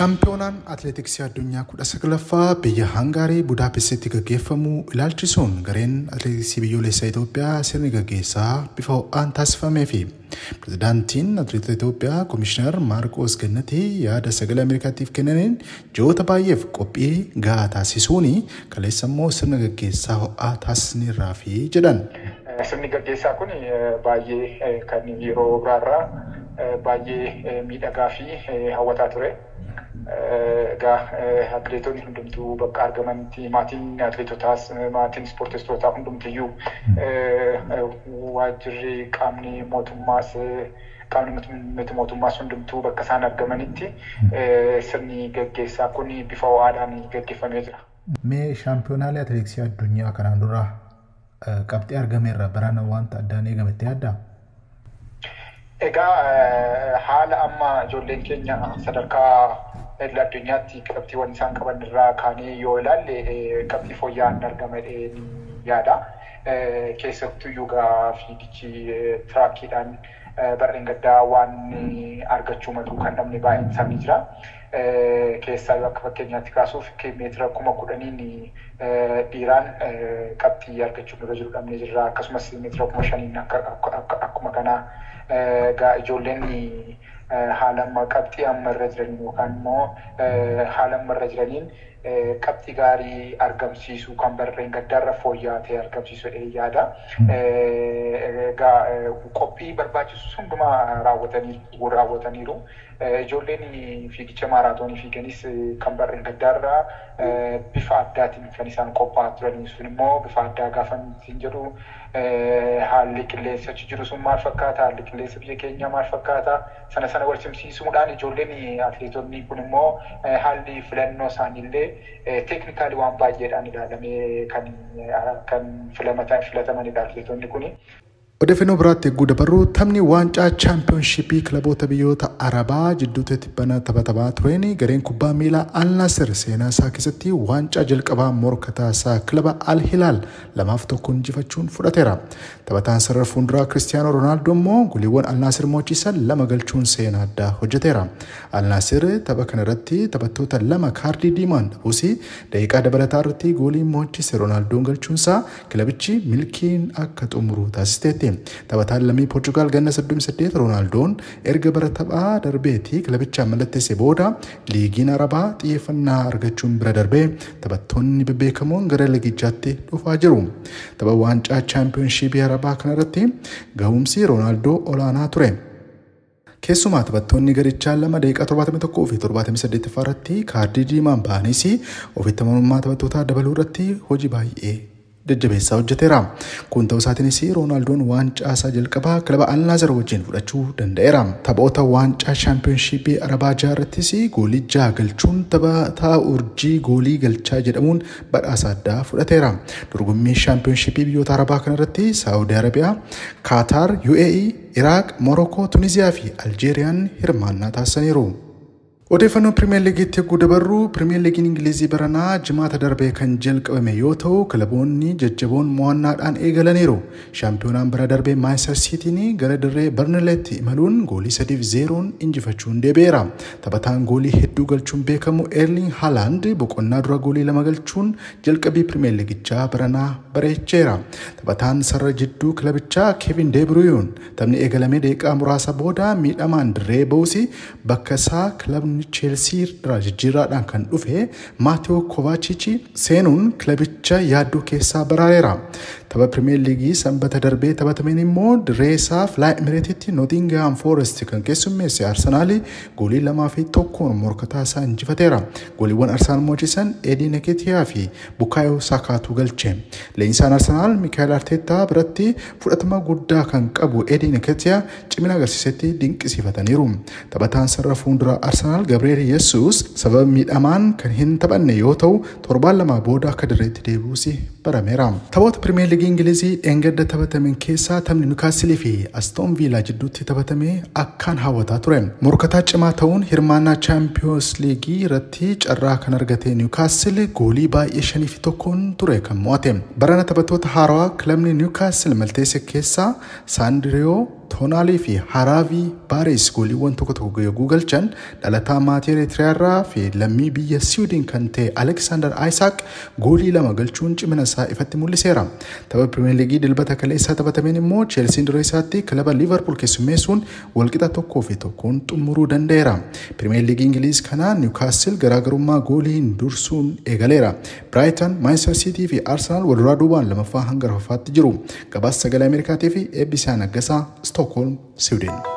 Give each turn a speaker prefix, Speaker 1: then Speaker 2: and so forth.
Speaker 1: Shaampiyoonaan atileetiksii addunyaa 19ffaa biyya Hangarii Budaapestitti gaggeeffamu ilaalchisuun gareen atileetiksii biyyoolessaa Itoophiyaa sirni gaggeessaa bifa ho'aan taasifamee fi pirezidaantiin atileetota Itoophiyaa Komishinar Maarqos Gannatii yaada sagalee Ameerikaatiif kennaniin ji'oota baay'eef qophii gahaa taasisuun kaleessa immoo sirna gaggeessaa ho'aa taasisneerraa fi jedhan.
Speaker 2: Sirni gaggeessaa kun baay'ee kan yeroo biraarraa baay'ee miidhagaa fi hawwataa ture. Atileetonni hundumtuu bakka argamanitti maatiin atileetotaas maatiin ispoortistootaa hundumtiyyuu waajjirri qaamni mootummaas qaamni miti mootummaas hundumtuu bakka isaan argamanitti sirni gaggeessaa kun bifa ho'aadhaan gaggeeffamee jira.
Speaker 1: Mee shaampiyoonaalee atileetiksii addunyaa kanaan dura qabxii argameerra barana wanta addaan eegametti yaaddaa?
Speaker 2: Egaa haala amma ijoolleen keenya sadarkaa addunyaatti qabxiiwwan isaan qaban irraa kaanee yoo ilaalle qabxii fooyya'aan argamee yaada. Keessattuu fiigichi tiraakiidhaan barreen gaddaa waan argachuu malu kan namni baay'een isaanii jira. Keessaa yoo akka fakkeenyaatti kaasuuf meetira 10,000 dhiiraan qabxii argachuu nurra jiru dhabnee jirra. Akkasumas meetira 5,000 akkuma kanaa ijoolleen haala amma qabxii amma irra jiran yookaan immoo haala amma irra jiraniin qabxii gaarii argamsiisuu kan barreen gaddaarra fooyya'aa ta'e argamsiisuu yaada. Qophii barbaachisu hundumaa raawwataniiru. Ijoolleen fiigicha maaraatoonii fiiganis kan barreen gaddaarra bifa addaatiin kan isaan qophaa'aa turanii sun immoo bifa addaa gaafa hin jedhu haalli qilleensa achi jiru sun maal fakkaata, haalli qilleensa biyya keenyaa maal fakkaata, sana wal simsiisuudhaan ijoolleen atileetonni kun immoo haalli filannoo isaaniillee teeknikaalii waan baay'eedhaan ilaalamee kan filatamanidha atileetonni kuni.
Speaker 1: Odeeffannoo biraatti eeguu dabarru taphni waancaa chaampiyoonshippii kilaboota biyyoota Arabaa jidduutti tibbana taphataa tureen gareen kubbaa miilaa Al Nassr seenaa isaa keessatti waancaa jalqabaa morkataa isaa kilaba Al Hilaal 2-1 injifachuun fudhateera. Taphataan sarara fuulduraa Cristiano Ronaldo immoo goliiwwan Al Nassr mo'achiisan 2 galchuun seenaa addaa hojjeteera. Al Nassr tapha kanarratti taphattoota 2 kaardii diimaan dhabuus daqiiqaa dabalataa irratti goolii mo'achiise Ronaldoon galchuunsaa kilabichi milkiin akka xumuru taasiseetti. Taphataan lammii Portugal ganna 38 Ronaldoon erga bara taphaa darbeetii kilabichaan mallatteessee booda liigiin Arabaa xiyyeeffannaa argachuun bira darbee taphattoonni bebbeekamoon gara liigichaatti dhufaa jiru. Tapha waancaa chaampiyoonshiipii Arabaa kanarratti gahumsi Ronaldoo olaanaa ture. Keessumaa taphattoonni garichaa 2 daqiiqaa 71 fi 78 irratti kaardii diimaan ba'anis ofitti amanamummaa taphattootaa dabaluu irratti hojii baay'ee jajjabeessaa hojjeteera. Kun ta'uu isaatiinis Ronaldoon waancaa isaa jalqabaa kilaba Al Nassr wajjin fudhachuu danda'eera. Taphoota waancaa chaampiyoonshiipii Arabaa jaarrattis goolii 6 galchuun taphataa urjii goolii galchaa jedhamuun badhaasa addaa fudhateera. Dorgommii chaampiyoonshiipii biyyoota Arabaa kanarratti Saawudii Arabiyaa, Qatar, UAE, Iraaq, Morokoo, Tuniziyaa fi Aljeeriyaan hirmaannaa taasisaniiru. Odeeffannoo Pirimeer Liigiitti eeguu dabarru Pirimeer Liigiin Ingilizii baranaa jimaata darbee kan jalqabame yoo ta'u kilaboonni jajjaboon mo'annaadhaan eegalaniiru. Shaampiyoonaan bara darbee Maanchestar Siitiin gara dirree Barnleetti imaluun goolii 3-0 injifachuun deebi'eera. Taphataan goolii hedduu galchuun beekamu Erling Haaland boqonnaa dura goolii 2 galchuun jalqabii Pirimeer Liigichaa baranaa bareecheera. Taphataan sarara jidduu kilabichaa Kevin De Bruyne taphni eegalamee daqiiqaa muraasa booda miidhamaan dirree ba'uus bakka isaa kilabni Chelsea irraa jijjiirraadhaan kan dhufe Matteo Kovacic seenuun kilabicha yaaddoo keessaa baraareera. Tapha Pirimeer Liigii sanbata darbee taphatameen immoo dirree isaa Fly Emireetitti Nottingham Forest kan keessummeesse Arsenaal goolii 2-1 morkataa isaa injifateera. Gooliiwwan Arsenaal mo'achiisan Eddie Nketiah fi Bukayo Sakaatu galche. Leenjisaan Arsenaal Mikel Arteta biratti fudhatama guddaa kan qabu Eddie Nketiah cimina agarsiisetti dinqisiifataniiru. Taphataan sarara fuulduraa Arsenaal Gabriel Jesus sababa miidhamaan kan hin taphanne yoo ta'u torbaan 2 booda akka dirreetti deebi'uus barameera. Taphoota Pirimeer Liigii Ingilizii dheengadda taphataman keessaa taphni Newcastle fi Aston Villa jidduutti taphatame akkaan hawwataa ture. Morkataa cimaa ta'uun hirmaannaa Champions League irratti carraa kan argate Newcastle goolii baay'ee 5-1 ture kan mo'ate. Barana taphattoota haarawaa kilabni Newcastle malteesse keessaa Sandro Toonaalii fi Haraavii Baarees gooliiwwan tokko tokko yogguu galchan dhalataa maatii Eritiriyaarraa fi lammii biyya Siwiidin kan ta'e Aleksaandar Aayisaak goolii 2 galchuun cimina isaa ifatti mul'iseera. Tapha Pirimeer Liigii dilbata kaleessaa taphatameen immoo Cheelsiin dirree isaatti kilaba Liivarpuul keessummeessuun walqixa 1-1 xumuruu danda'eera. Pirimeer Liigii Ingiliiz kana Niwukaastil garaagarummaa gooliin dursuun eegaleera. Brighton, Manchester City fi Arsenal walduraa duubaan lamaffaa hanga arfaffaatti jiru. Gabaasa sagalee Ameerikaatii fi ABC Naggasaa, Stockholm, Sweden.